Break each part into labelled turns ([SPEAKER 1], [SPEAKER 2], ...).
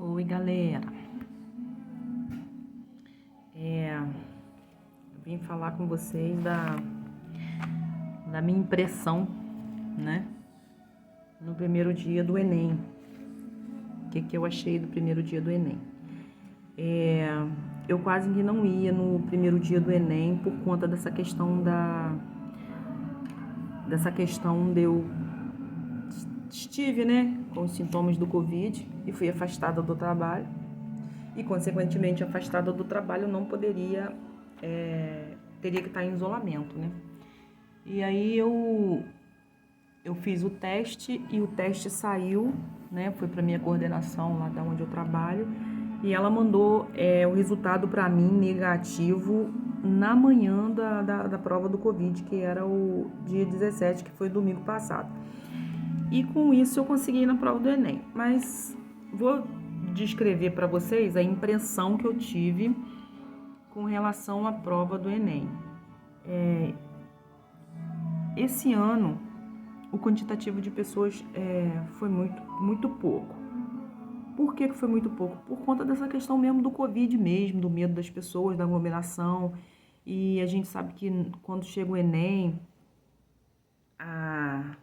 [SPEAKER 1] Oi, galera. Eu vim falar com vocês da minha impressão, né? No primeiro dia do Enem. O que eu achei do primeiro dia do Enem? Eu quase que não ia no primeiro dia do Enem por conta dessa questão de eu estive, né, com os sintomas do Covid e fui afastada do trabalho. E, consequentemente, afastada do trabalho, não poderia, teria que estar em isolamento, né? E aí eu fiz o teste e o teste saiu, né? Foi para minha coordenação lá da onde eu trabalho e ela mandou o resultado para mim negativo na manhã da prova do Covid, que era o dia 17, que foi domingo passado. E com isso eu consegui ir na prova do Enem. Mas vou descrever para vocês a impressão que eu tive com relação à prova do Enem. Esse ano, o quantitativo de pessoas foi muito pouco. Por que foi muito pouco? Por conta dessa questão mesmo do Covid mesmo, do medo das pessoas, da aglomeração. E a gente sabe que quando chega o Enem, há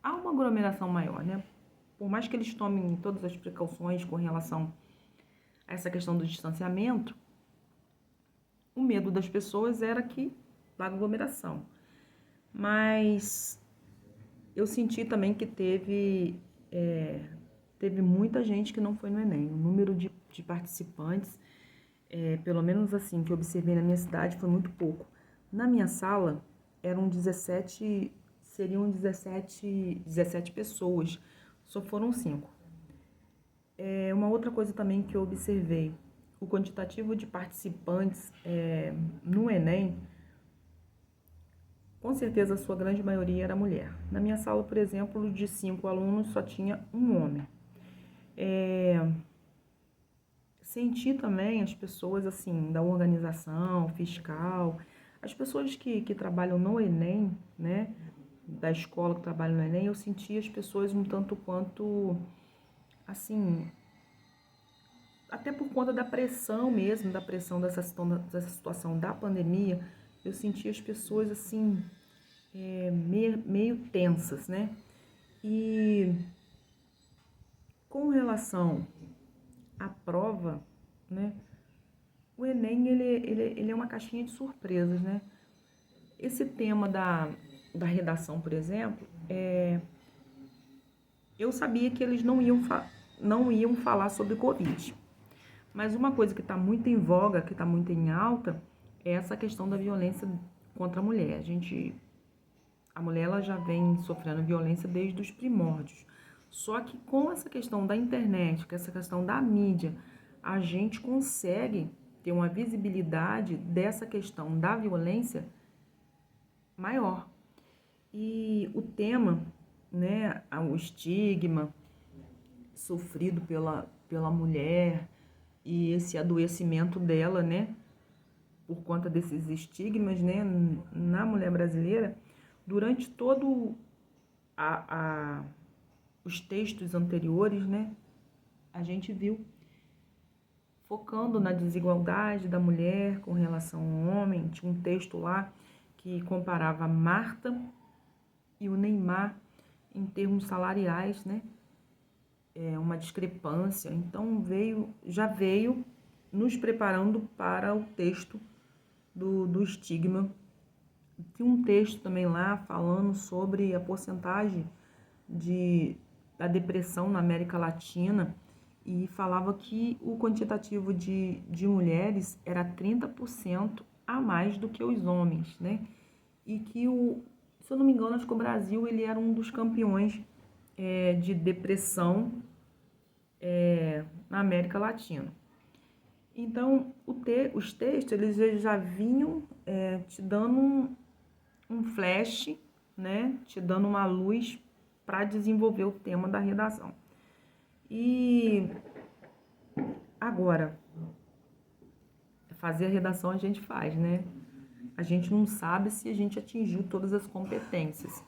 [SPEAKER 1] uma aglomeração maior, né? Por mais que eles tomem todas as precauções com relação a essa questão do distanciamento, o medo das pessoas era que da aglomeração. Mas eu senti também que teve muita gente que não foi no Enem. O número de participantes, pelo menos assim, que eu observei na minha cidade, foi muito pouco. Na minha sala, seriam 17 pessoas, só foram 5. Uma outra coisa também que eu observei, o quantitativo de participantes no Enem, com certeza a sua grande maioria era mulher. Na minha sala, por exemplo, de 5 alunos só tinha um homem. Senti também as pessoas assim da organização fiscal, as pessoas que trabalham no Enem, né, da escola que trabalham no Enem, eu senti as pessoas um tanto quanto assim, até por conta da pressão mesmo, da pressão dessa situação da pandemia, eu senti as pessoas assim meio tensas, né? E com relação à prova, né? O Enem, ele é uma caixinha de surpresas, né? Esse tema da redação, por exemplo, eu sabia que eles não iam falar sobre Covid. Mas uma coisa que está muito em voga, que está muito em alta, é essa questão da violência contra a mulher. A mulher ela já vem sofrendo violência desde os primórdios. Só que com essa questão da internet, com essa questão da mídia, a gente consegue ter uma visibilidade dessa questão da violência maior. E o tema, né, o estigma sofrido pela mulher e esse adoecimento dela, né, por conta desses estigmas, né, na mulher brasileira, durante todo os textos anteriores, né, a gente viu focando na desigualdade da mulher com relação ao homem. Tinha um texto lá que comparava a Marta e o Neymar em termos salariais, né, uma discrepância. Então já veio nos preparando para o texto do estigma. Tem um texto também lá falando sobre a porcentagem da depressão na América Latina e falava que o quantitativo de mulheres era 30% a mais do que os homens, né? E que, se eu não me engano, acho que o Brasil ele era um dos campeões de depressão na América Latina. Então, os textos eles já vinham te dando um flash, né? Te dando uma luz para desenvolver o tema da redação. E agora, fazer a redação a gente faz, né? A gente não sabe se a gente atingiu todas as competências.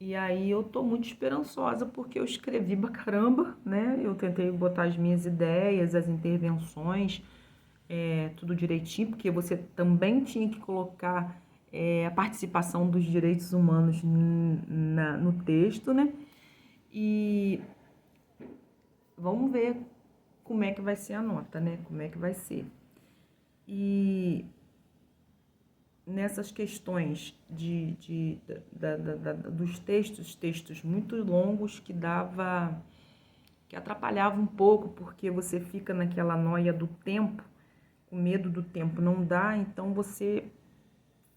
[SPEAKER 1] E aí eu tô muito esperançosa porque eu escrevi pra caramba, né? Eu tentei botar as minhas ideias, as intervenções, tudo direitinho, porque você também tinha que colocar a participação dos direitos humanos no texto, né? E vamos ver como é que vai ser a nota, né? Como é que vai ser. E nessas questões dos textos muito longos que atrapalhava um pouco, porque você fica naquela noia do tempo, com medo do tempo não dá, então você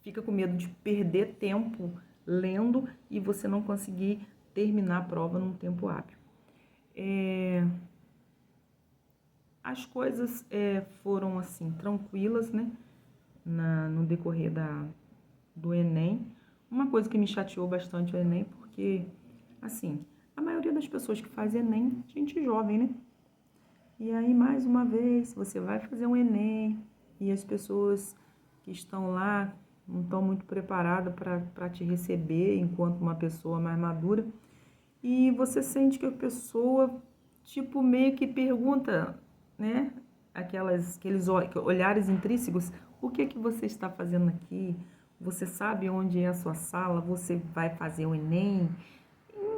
[SPEAKER 1] fica com medo de perder tempo lendo e você não conseguir terminar a prova num tempo hábil. As coisas foram assim tranquilas, né? No decorrer do Enem. Uma coisa que me chateou bastante o Enem, porque, assim, a maioria das pessoas que faz Enem, gente jovem, né? E aí, mais uma vez, você vai fazer um Enem e as pessoas que estão lá não estão muito preparadas para te receber enquanto uma pessoa mais madura. E você sente que a pessoa, tipo, meio que pergunta, né? Aqueles olhares intrínsecos, o que é que você está fazendo aqui? Você sabe onde é a sua sala? Você vai fazer o Enem?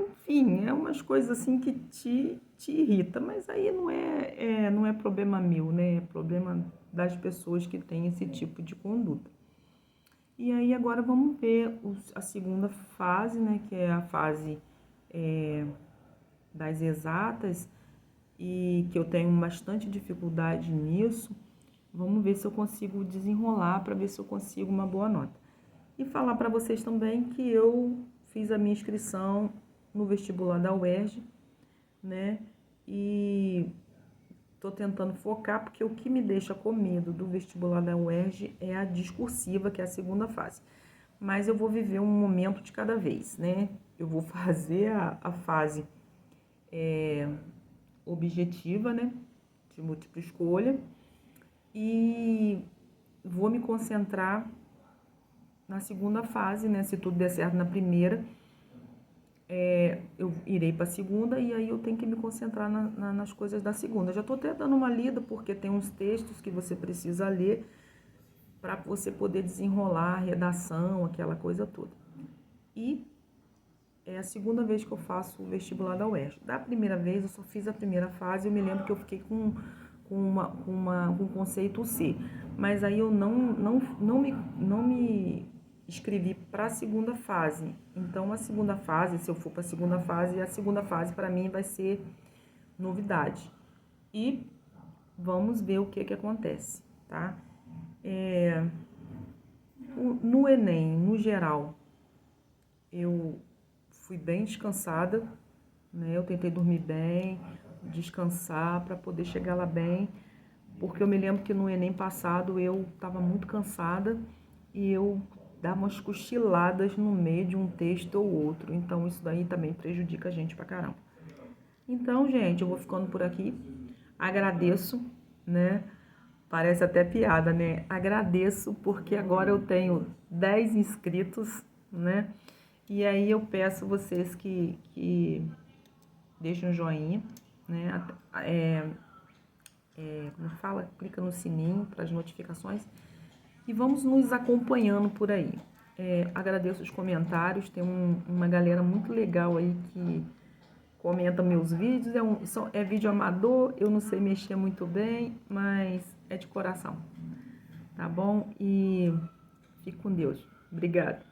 [SPEAKER 1] Enfim, é umas coisas assim que te irrita, mas aí não é problema meu, né? É problema das pessoas que têm esse tipo de conduta. E aí agora vamos ver a segunda fase, né? Que é a fase das exatas, e que eu tenho bastante dificuldade nisso. Vamos ver se eu consigo desenrolar para ver se eu consigo uma boa nota. E falar para vocês também que eu fiz a minha inscrição no vestibular da UERJ, né? E tô tentando focar, porque o que me deixa com medo do vestibular da UERJ é a discursiva, que é a segunda fase. Mas eu vou viver um momento de cada vez, né? Eu vou fazer a fase objetiva, né? De múltipla escolha. E vou me concentrar na segunda fase, né? Se tudo der certo na primeira, eu irei para a segunda e aí eu tenho que me concentrar nas coisas da segunda. Já estou até dando uma lida, porque tem uns textos que você precisa ler para você poder desenrolar a redação, aquela coisa toda. E é a segunda vez que eu faço o vestibular da UERJ. Da primeira vez, eu só fiz a primeira fase, eu me lembro que eu fiquei com um conceito C. Mas aí eu não me escrevi para a segunda fase. Então, a segunda fase, se eu for para a segunda fase para mim vai ser novidade. E vamos ver o que acontece, tá? No Enem, no geral, eu fui bem descansada, né? Eu tentei dormir bem, descansar para poder chegar lá bem, porque eu me lembro que no Enem passado eu estava muito cansada e eu dava umas cochiladas no meio de um texto ou outro, então isso daí também prejudica a gente pra caramba. Então, gente, eu vou ficando por aqui. Agradeço, né? Parece até piada, né? Agradeço porque agora eu tenho 10 inscritos, né? E aí eu peço vocês que deixem um joinha, né? Como fala? Clica no sininho para as notificações e vamos nos acompanhando por aí. Agradeço os comentários, tem uma galera muito legal aí que comenta meus vídeos. É vídeo amador, eu não sei mexer muito bem, mas é de coração, tá bom? E fique com Deus. Obrigada.